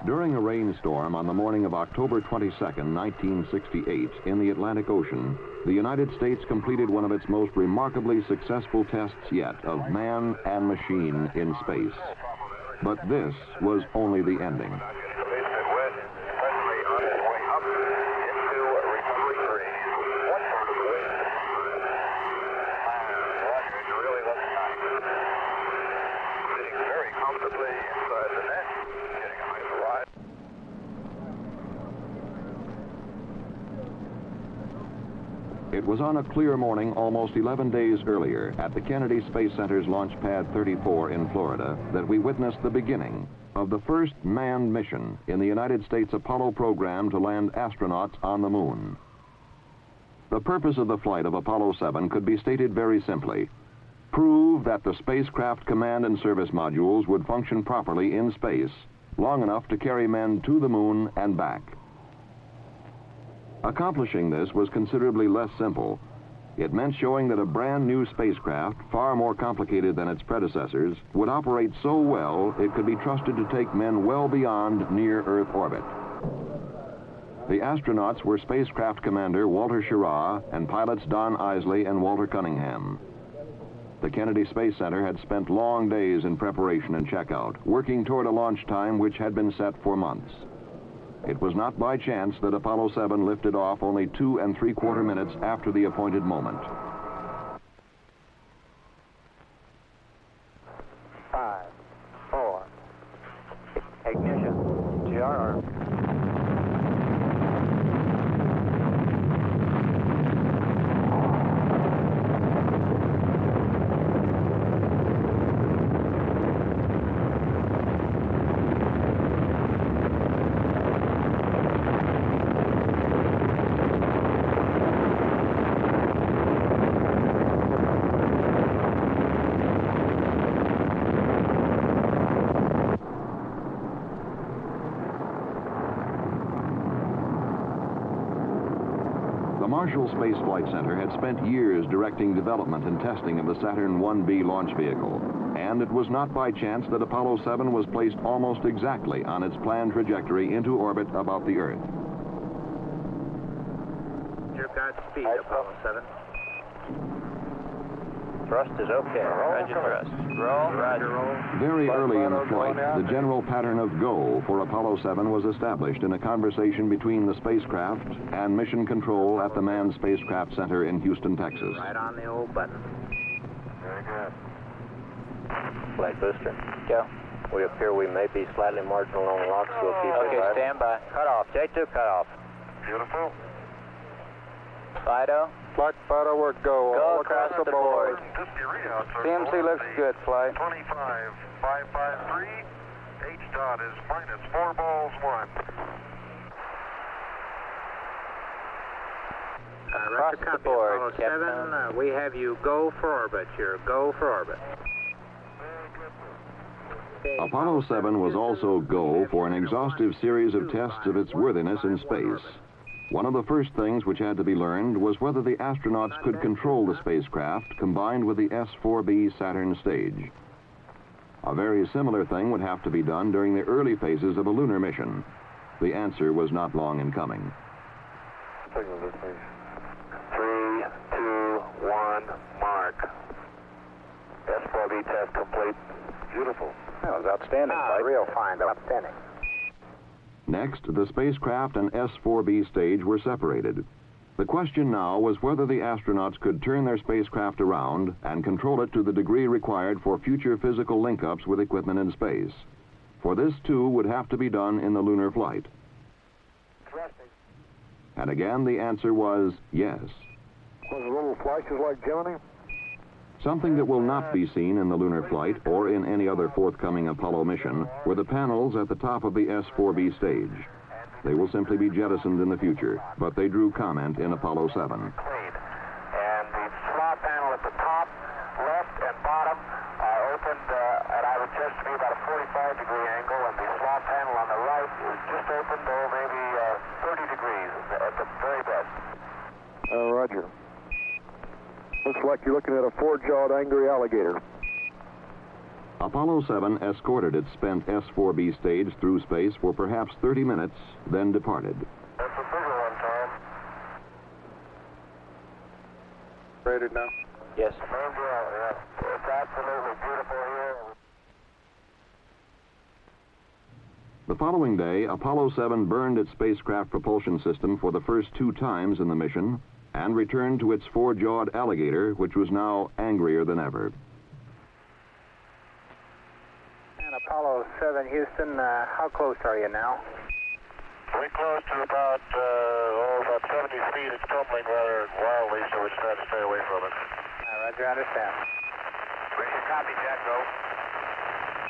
During a rainstorm on the morning of October 22nd, 1968, in the Atlantic Ocean, the United States completed one of its most remarkably successful tests yet of man and machine in space. But this was only the ending. It was on a clear morning almost 11 days earlier at the Kennedy Space Center's Launch Pad 34 in Florida that we witnessed the beginning of the first manned mission in the United States Apollo program to land astronauts on the moon. The purpose of the flight of Apollo 7 could be stated very simply: prove that the spacecraft command and service modules would function properly in space long enough to carry men to the moon and back. Accomplishing this was considerably less simple. It meant showing that a brand new spacecraft, far more complicated than its predecessors, would operate so well it could be trusted to take men well beyond near-Earth orbit. The astronauts were spacecraft commander Walter Schirra and pilots Don Isley and Walter Cunningham. The Kennedy Space Center had spent long days in preparation and checkout, working toward a launch time which had been set for months. It was not by chance that Apollo 7 lifted off only 2 3/4 minutes after the appointed moment. 5, 4, ignition, GRR. The Marshall Space Flight Center had spent years directing development and testing of the Saturn 1B launch vehicle, and it was not by chance that Apollo 7 was placed almost exactly on its planned trajectory into orbit about the Earth. You've got speed, Apollo 7. Thrust is okay. Roger thrust. Roll. Roger roll. Very early in the flight, the general pattern of go for Apollo 7 was established in a conversation between the spacecraft and mission control at the Manned Spacecraft Center in Houston, Texas. Right on the old button. Very good. Flight booster. Go. We appear we may be slightly marginal on LOX. We'll keep it. Okay, stand by. Cut off. J2 cut off. Beautiful. Fido. Flight Fido, we're go. Go across the board. CMC looks good, flight. 25,553. H dot is minus 4 balls 1. Across the board, Apollo 7, we have you go for orbit. You're go for orbit. Apollo 7 was also go for an exhaustive series of tests of its worthiness in space. One of the first things which had to be learned was whether the astronauts could control the spacecraft combined with the S-4B Saturn stage. A very similar thing would have to be done during the early phases of a lunar mission. The answer was not long in coming. 3, 2, 1, mark. S-4B test complete. Beautiful. That was outstanding, flight. Real fine, outstanding. Next, the spacecraft and S-4B stage were separated. The question now was whether the astronauts could turn their spacecraft around and control it to the degree required for future physical link-ups with equipment in space. For this, too, would have to be done in the lunar flight. And again, the answer was yes. Was a little flashes like Gemini? Something that will not be seen in the lunar flight or in any other forthcoming Apollo mission were the panels at the top of the S-4B stage. They will simply be jettisoned in the future, but they drew comment in Apollo 7. And the slot panel at the top, left, and bottom are opened at I would guess to be about a 45-degree angle, and the slot panel on the right is just opened, maybe 30 degrees at the very best. Roger. Looks like you're looking at a 4-jawed angry alligator. Apollo 7 escorted its spent S-4B stage through space for perhaps 30 minutes, then departed. That's a bigger one, Tom. Rated now? Yes. Yeah. It's absolutely beautiful here. The following day, Apollo 7 burned its spacecraft propulsion system for the first 2 times in the mission and returned to its 4-jawed alligator, which was now angrier than ever. And Apollo 7, Houston, how close are you now? We're close to about 70 feet. It's tumbling rather wildly, so we try to stay away from it. Roger, I understand. Where's your copy, Jack? Go.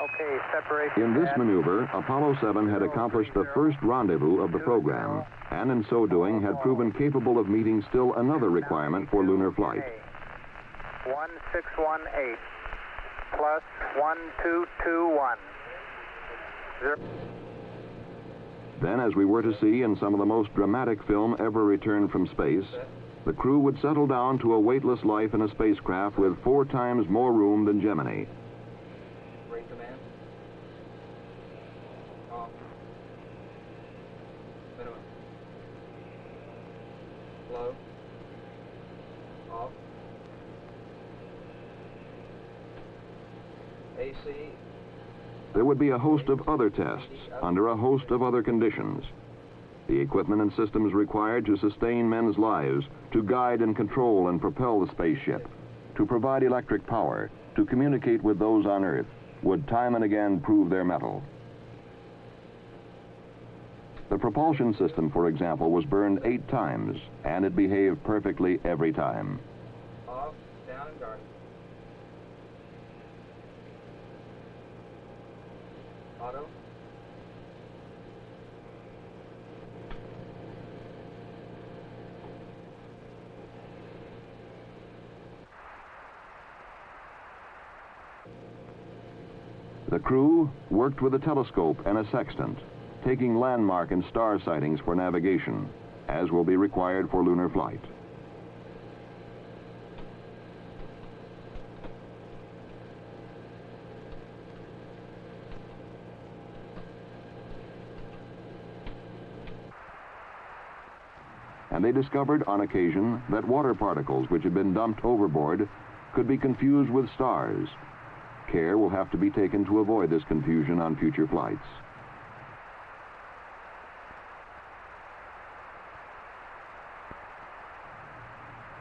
Okay, separation. In this maneuver, Apollo 7 had accomplished the first rendezvous of the program, and in so doing had proven capable of meeting still another requirement for lunar flight. 1618 plus 1221. Then, as we were to see in some of the most dramatic film ever returned from space, the crew would settle down to a weightless life in a spacecraft with 4 times more room than Gemini. Rate command. Off. Minimum. Low. Off. AC. There would be a host of other tests under a host of other conditions. The equipment and systems required to sustain men's lives, to guide and control and propel the spaceship, to provide electric power, to communicate with those on Earth, would time and again prove their mettle. The propulsion system, for example, was burned 8 times, and it behaved perfectly every time. Off, down, and guard. Auto. The crew worked with a telescope and a sextant, taking landmark and star sightings for navigation, as will be required for lunar flight. And they discovered on occasion that water particles which had been dumped overboard could be confused with stars. Care will have to be taken to avoid this confusion on future flights.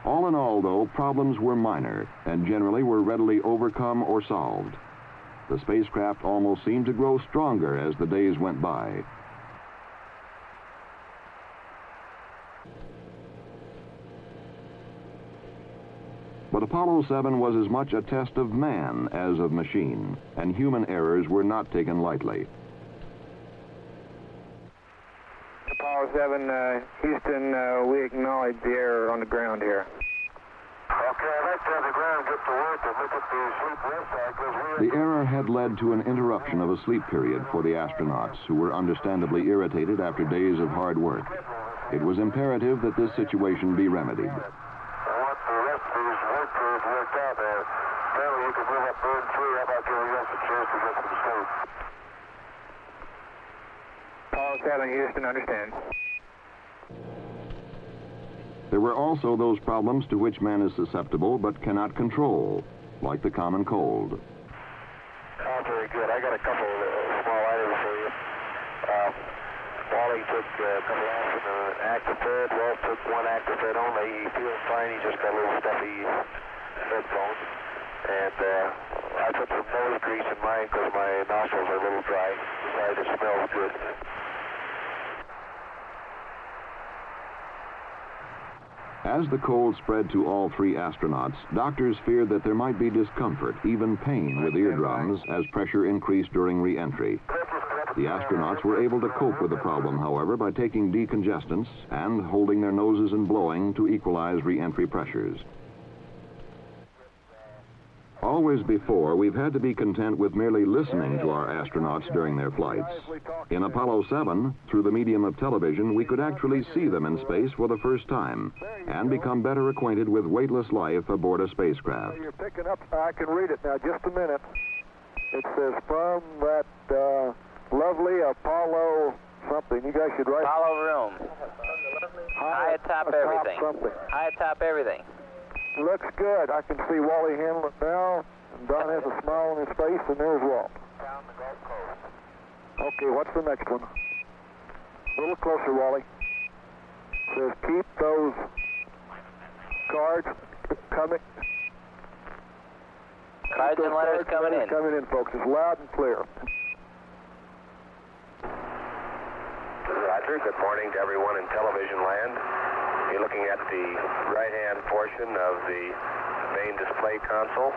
All in all, though, problems were minor and generally were readily overcome or solved. The spacecraft almost seemed to grow stronger as the days went by. But Apollo 7 was as much a test of man as of machine, and human errors were not taken lightly. Apollo 7, Houston, we acknowledge the error on the ground here. Okay, I'd like to have the ground get to work and look at the sleep rest cycles. The error had led to an interruption of a sleep period for the astronauts, who were understandably irritated after days of hard work. It was imperative that this situation be remedied. Apparently you can move up burn 3. How about giving us a chance to get some sleep? Apollo 7, Houston, understand. There were also those problems to which man is susceptible but cannot control, like the common cold. Oh, very good. I got a couple small items for you. Wally took a couple ounces of Actifed. Walt took 1 Actifed only. He feels fine. He just got a little stuffy headphones. And I put some nose grease in mine because my nostrils are a little dry. Besides, it smells good. As the cold spread to all 3 astronauts, doctors feared that there might be discomfort, even pain, with eardrums as pressure increased during re-entry. The astronauts were able to cope with the problem, however, by taking decongestants and holding their noses and blowing to equalize re-entry pressures. Always before, we've had to be content with merely listening to our astronauts during their flights. In Apollo 7, through the medium of television, we could actually see them in space for the first time and become better acquainted with weightless life aboard a spacecraft. You're picking up, I can read it now, just a minute. It says from that lovely Apollo something. You guys should write. Apollo room. High atop everything. Something. High atop everything. Looks good. I can see Wally Hamlet now. And Don has a smile on his face, and there's Walt. Down the Gulf Coast. Okay, what's the next one? A little closer, Wally. Says keep those cards coming. Cards and letters coming in. Coming in, folks. It's loud and clear. Roger. Good morning to everyone in television land. You're looking at the right-hand portion of the main display console.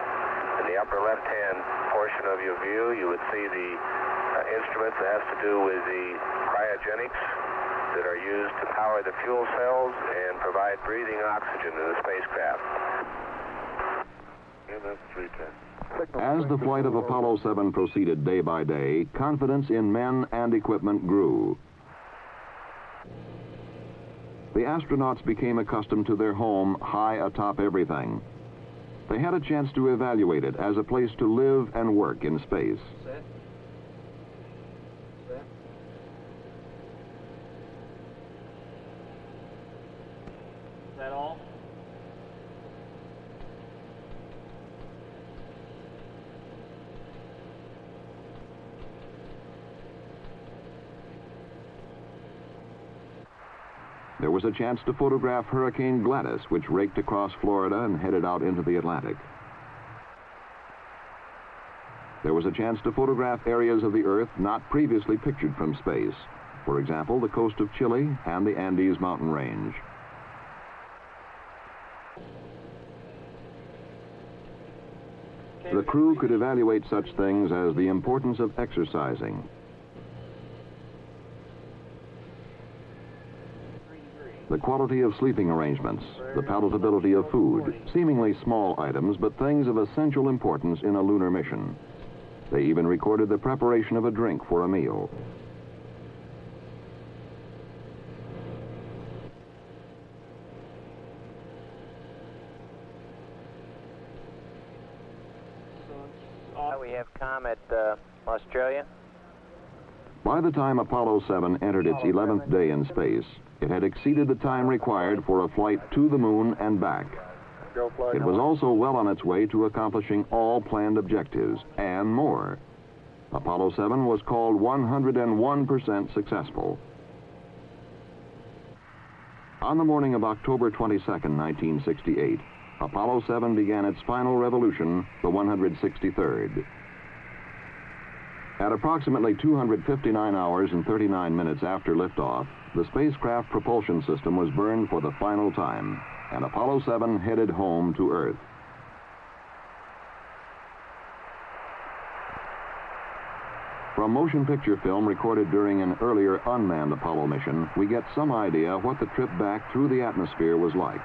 In the upper left-hand portion of your view, you would see the instruments that has to do with the cryogenics that are used to power the fuel cells and provide breathing oxygen to the spacecraft. Yeah, that's 310. As the flight of Apollo 7 proceeded day by day, confidence in men and equipment grew. The astronauts became accustomed to their home high atop everything. They had a chance to evaluate it as a place to live and work in space. Set. Set. Is that all? There was a chance to photograph Hurricane Gladys, which raked across Florida and headed out into the Atlantic. There was a chance to photograph areas of the Earth not previously pictured from space. For example, the coast of Chile and the Andes mountain range. The crew could evaluate such things as the importance of exercising, the quality of sleeping arrangements, the palatability of food, seemingly small items, but things of essential importance in a lunar mission. They even recorded the preparation of a drink for a meal. We have Comet Australia. By the time Apollo 7 entered its 11th day in space, it had exceeded the time required for a flight to the moon and back. It was also well on its way to accomplishing all planned objectives and more. Apollo 7 was called 101% successful. On the morning of October 22, 1968, Apollo 7 began its final revolution, the 163rd. At approximately 259 hours and 39 minutes after liftoff, the spacecraft propulsion system was burned for the final time, and Apollo 7 headed home to Earth. From motion picture film recorded during an earlier unmanned Apollo mission, we get some idea what the trip back through the atmosphere was like.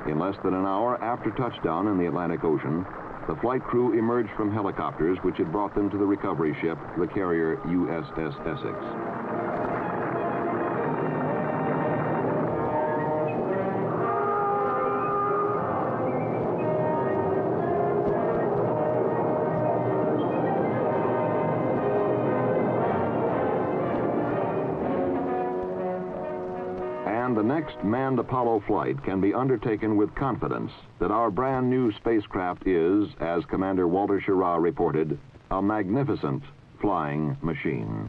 In less than an hour after touchdown in the Atlantic Ocean, the flight crew emerged from helicopters which had brought them to the recovery ship, the carrier USS Essex. And the next manned Apollo flight can be undertaken with confidence that our brand new spacecraft is, as Commander Walter Schirra reported, a magnificent flying machine.